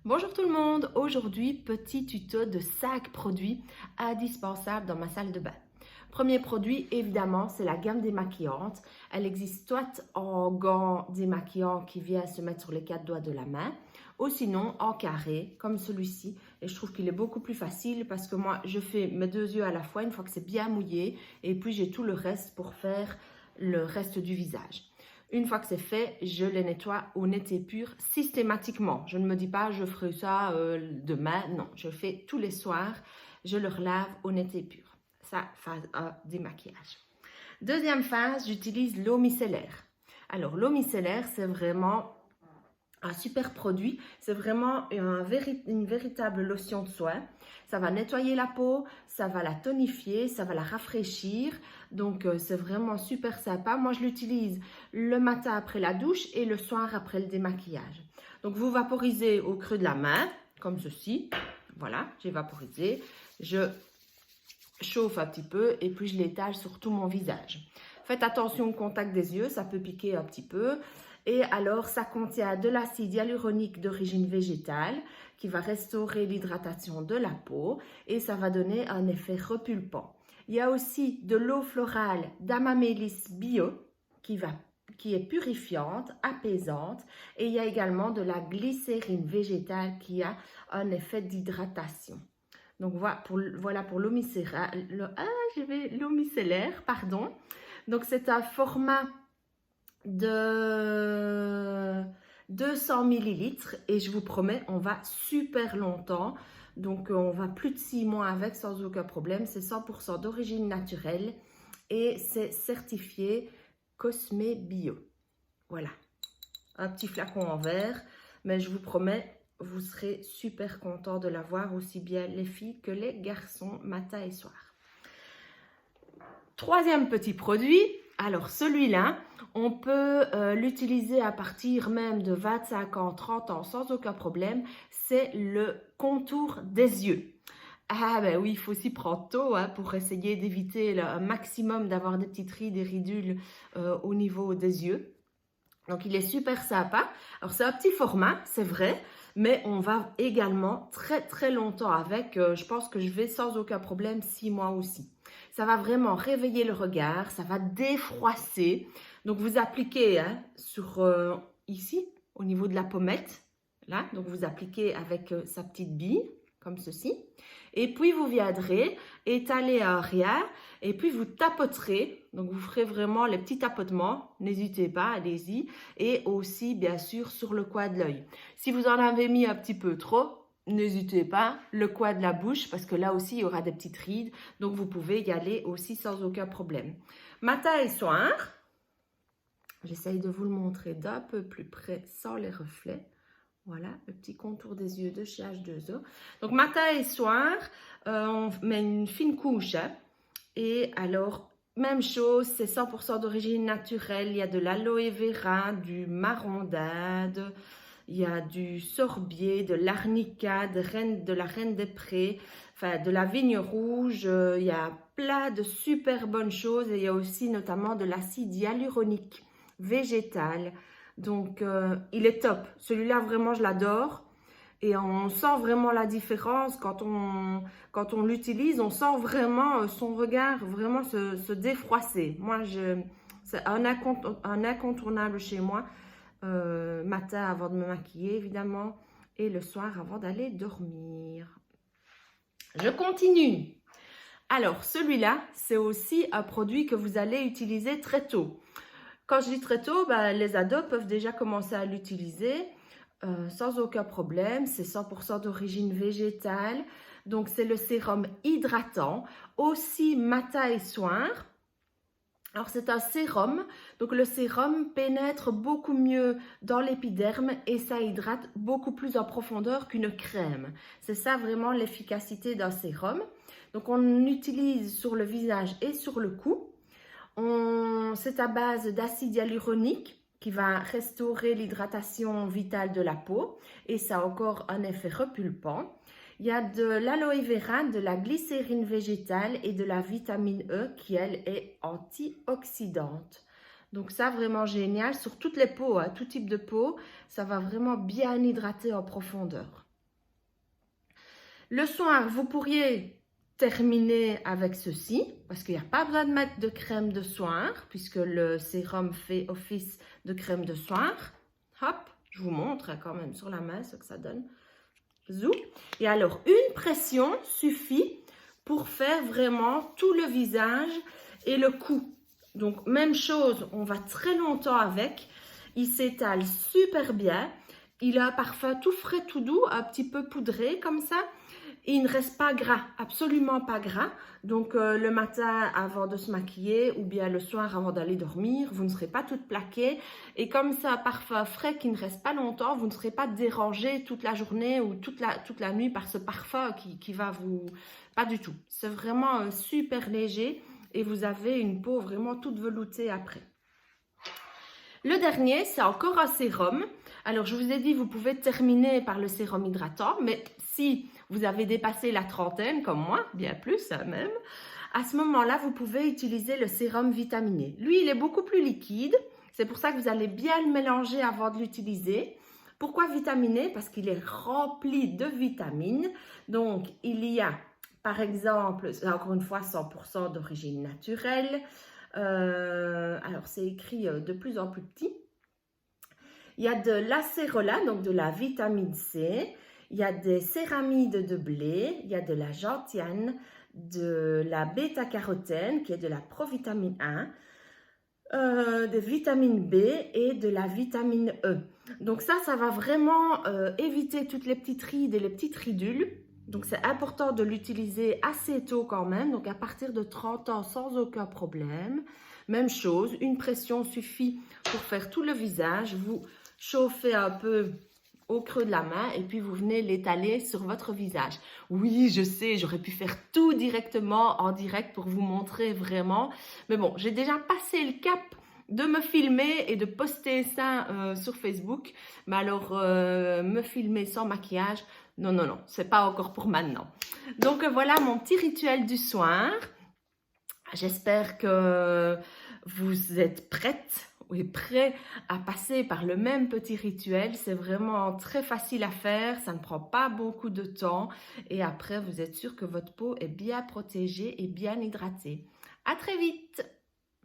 Bonjour tout le monde, aujourd'hui petit tuto de 5 produits indispensables dans ma salle de bain. Premier produit évidemment c'est la gamme démaquillante. Elle existe soit en gants démaquillants qui viennent se mettre sur les 4 doigts de la main ou sinon en carré comme celui-ci et je trouve qu'il est beaucoup plus facile parce que moi je fais mes 2 yeux à la fois une fois que c'est bien mouillé et puis j'ai tout le reste pour faire le reste du visage. Une fois que c'est fait, je les nettoie au net et pur systématiquement. Je ne me dis pas je ferai ça demain. Non, je fais tous les soirs. Je leur lave au net et pur. Ça, phase 1, démaquillage. Deuxième phase, j'utilise l'eau micellaire. Alors, l'eau micellaire, c'est vraiment un super produit. C'est vraiment une véritable lotion de soin. Ça va nettoyer la peau, ça va la tonifier, ça va la rafraîchir. Donc, c'est vraiment super sympa. Moi, je l'utilise le matin après la douche et le soir après le démaquillage. Donc, vous vaporisez au creux de la main, comme ceci. Voilà, j'ai vaporisé. Je chauffe un petit peu et puis je l'étale sur tout mon visage. Faites attention au contact des yeux, ça peut piquer un petit peu. Et alors, ça contient de l'acide hyaluronique d'origine végétale qui va restaurer l'hydratation de la peau et ça va donner un effet repulpant. Il y a aussi de l'eau florale d'Amamélis Bio qui est purifiante, apaisante et il y a également de la glycérine végétale qui a un effet d'hydratation. Donc voilà pour l'eau micellaire, pardon. Donc c'est un format de 200 millilitres et je vous promets, on va super longtemps. Donc on va plus de 6 mois avec sans aucun problème. C'est 100% d'origine naturelle et c'est certifié Cosme Bio. Voilà, un petit flacon en verre, mais je vous promets, vous serez super content de l'avoir, aussi bien les filles que les garçons, matin et soir. Troisième petit produit, alors celui-là, on peut l'utiliser à partir même de 25 ans, 30 ans sans aucun problème, c'est le contour des yeux. Ah ben oui, il faut s'y prendre tôt pour essayer d'éviter un maximum d'avoir des petites rides et ridules au niveau des yeux. Donc, il est super sympa. Alors, c'est un petit format, c'est vrai, mais on va également très longtemps avec. Je pense que je vais sans aucun problème 6 mois aussi. Ça va vraiment réveiller le regard, ça va défroisser. Donc, vous appliquez sur ici, au niveau de la pommette. Là, donc vous appliquez avec sa petite bille, comme ceci. Et puis, vous viendrez étaler un rien et puis vous tapoterez. Donc, vous ferez vraiment les petits tapotements. N'hésitez pas, allez-y. Et aussi, bien sûr, sur le coin de l'œil. Si vous en avez mis un petit peu trop, n'hésitez pas, le coin de la bouche, parce que là aussi, il y aura des petites rides. Donc, vous pouvez y aller aussi sans aucun problème. Matin et soir, j'essaye de vous le montrer d'un peu plus près sans les reflets. Voilà, le petit contour des yeux de chez H2O. Donc, matin et soir, on met une fine couche. Et alors, même chose, c'est 100% d'origine naturelle. Il y a de l'aloe vera, du marron d'Inde, il y a du sorbier, de l'arnica, de la reine des prés, enfin de la vigne rouge. Il y a plein de super bonnes choses. Et il y a aussi notamment de l'acide hyaluronique végétal. Donc, il est top. Celui-là, vraiment, je l'adore. Et on sent vraiment la différence quand on l'utilise. On sent vraiment son regard vraiment se défroisser. Moi, c'est un incontournable chez moi. Matin avant de me maquiller, évidemment. Et le soir avant d'aller dormir. Je continue. Alors, celui-là, c'est aussi un produit que vous allez utiliser très tôt. Quand je dis très tôt, les ados peuvent déjà commencer à l'utiliser sans aucun problème. C'est 100% d'origine végétale. Donc, c'est le sérum hydratant, aussi matin et soir. Alors, c'est un sérum. Donc, le sérum pénètre beaucoup mieux dans l'épiderme et ça hydrate beaucoup plus en profondeur qu'une crème. C'est ça vraiment l'efficacité d'un sérum. Donc, on l'utilise sur le visage et sur le cou. C'est à base d'acide hyaluronique qui va restaurer l'hydratation vitale de la peau et ça a encore un effet repulpant. Il y a de l'aloe vera, de la glycérine végétale et de la vitamine E qui, elle, est antioxydante. Donc ça, vraiment génial sur toutes les peaux, tout type de peau. Ça va vraiment bien hydrater en profondeur. Le soir, vous pourriez terminer avec ceci, parce qu'il n'y a pas besoin de mettre de crème de soir, puisque le sérum fait office de crème de soir. Hop, je vous montre quand même sur la main ce que ça donne. Zou. Et alors, une pression suffit pour faire vraiment tout le visage et le cou. Donc, même chose, on va très longtemps avec. Il s'étale super bien. Il a un parfum tout frais, tout doux, un petit peu poudré comme ça. Et il ne reste pas gras, absolument pas gras. Donc, le matin avant de se maquiller ou bien le soir avant d'aller dormir, vous ne serez pas toute plaquée. Et comme c'est un parfum frais qui ne reste pas longtemps, vous ne serez pas dérangée toute la journée ou toute la nuit par ce parfum qui va vous... Pas du tout. C'est vraiment super léger et vous avez une peau vraiment toute veloutée après. Le dernier, c'est encore un sérum. Alors, je vous ai dit, vous pouvez terminer par le sérum hydratant, mais si vous avez dépassé la trentaine, comme moi, bien plus même, à ce moment-là, vous pouvez utiliser le sérum vitaminé. Lui, il est beaucoup plus liquide. C'est pour ça que vous allez bien le mélanger avant de l'utiliser. Pourquoi vitaminé? Parce qu'il est rempli de vitamines. Donc, il y a, par exemple, encore une fois, 100% d'origine naturelle. Alors, c'est écrit de plus en plus petit. Il y a de l'acérola, donc de la vitamine C. Il y a des céramides de blé. Il y a de la gentiane, de la bêta-carotène, qui est de la provitamine 1, des vitamines B et de la vitamine E. Donc ça va vraiment éviter toutes les petites rides et les petites ridules. Donc, c'est important de l'utiliser assez tôt quand même, donc à partir de 30 ans sans aucun problème. Même chose, une pression suffit pour faire tout le visage. Vous chauffez un peu au creux de la main et puis vous venez l'étaler sur votre visage. Oui, je sais, j'aurais pu faire tout directement en direct pour vous montrer vraiment. Mais bon, j'ai déjà passé le cap de me filmer et de poster ça sur Facebook. Mais alors, me filmer sans maquillage, non, non, non, c'est pas encore pour maintenant. Donc, voilà mon petit rituel du soir. J'espère que vous êtes prêtes et prêts à passer par le même petit rituel. C'est vraiment très facile à faire, ça ne prend pas beaucoup de temps. Et après, vous êtes sûr que votre peau est bien protégée et bien hydratée. À très vite!